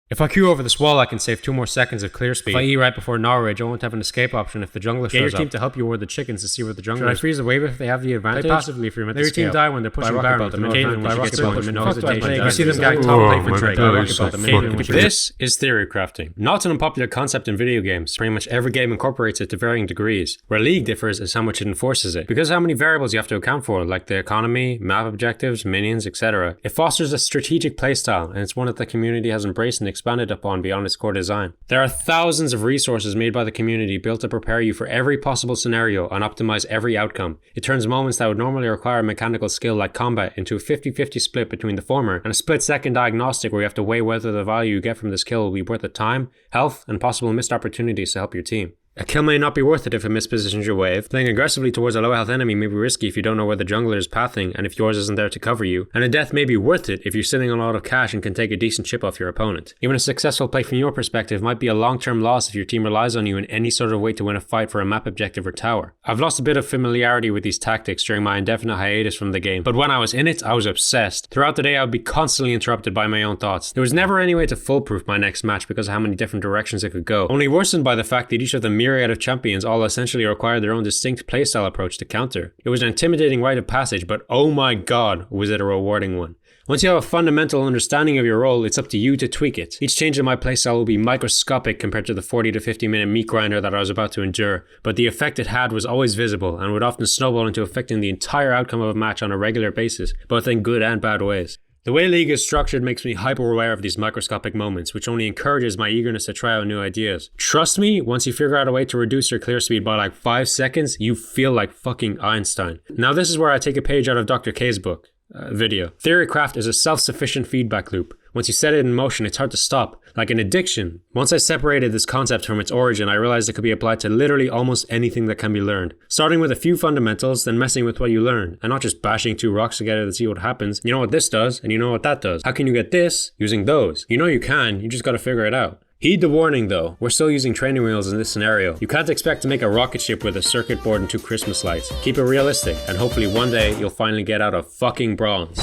If I queue over this wall, I can save 2 more seconds of clear speed. If I eat right before Norwich, I won't have an escape option if the jungler shows up. Get your team to help you ward the chickens to see where the jungler is. Should I freeze the wave if they have the advantage? Play passively if you're meant to scale. Let your team die when they're pushing Baron with no advantage. You see them gang top play for Drake. This is theory crafting. Not an unpopular concept in video games. Pretty much every game incorporates it to varying degrees. Where League differs is how much it enforces it. Because of how many variables you have to account for, like the economy, map objectives, minions, etc. It fosters a strategic playstyle, and it's one that the community has embraced and expanded upon beyond its core design. There are thousands of resources made by the community built to prepare you for every possible scenario and optimize every outcome. It turns moments that would normally require mechanical skill like combat into a 50-50 split between the former and a split-second diagnostic where you have to weigh whether the value you get from this kill will be worth the time, health, and possible missed opportunities to help your team. A kill may not be worth it if it mispositions your wave. Playing aggressively towards a low health enemy may be risky if you don't know where the jungler is pathing and if yours isn't there to cover you. And a death may be worth it if you're sitting on a lot of cash and can take a decent chip off your opponent. Even a successful play from your perspective might be a long-term loss if your team relies on you in any sort of way to win a fight for a map objective or tower. I've lost a bit of familiarity with these tactics during my indefinite hiatus from the game, but when I was in it, I was obsessed. Throughout the day, I would be constantly interrupted by my own thoughts. There was never any way to foolproof my next match because of how many different directions it could go, only worsened by the fact that each of the myriad of champions all essentially required their own distinct playstyle approach to counter. It was an intimidating rite of passage, but oh my god, was it a rewarding one. Once you have a fundamental understanding of your role, it's up to you to tweak it. Each change in my playstyle will be microscopic compared to the 40 to 50 minute meat grinder that I was about to endure, but the effect it had was always visible and would often snowball into affecting the entire outcome of a match on a regular basis, both in good and bad ways. The way League is structured makes me hyper aware of these microscopic moments, which only encourages my eagerness to try out new ideas. Trust me, once you figure out a way to reduce your clear speed by like 5 seconds, you feel like fucking Einstein. Now this is where I take a page out of Dr. K's book. Video. Theorycraft is a self-sufficient feedback loop. Once you set it in motion, it's hard to stop. Like an addiction. Once I separated this concept from its origin, I realized it could be applied to literally almost anything that can be learned. Starting with a few fundamentals, then messing with what you learn, and not just bashing 2 rocks together to see what happens. You know what this does, and you know what that does. How can you get this using those? You know you can, you just gotta figure it out. Heed the warning though, we're still using training wheels in this scenario. You can't expect to make a rocket ship with a circuit board and 2 Christmas lights. Keep it realistic, and hopefully one day you'll finally get out of fucking bronze.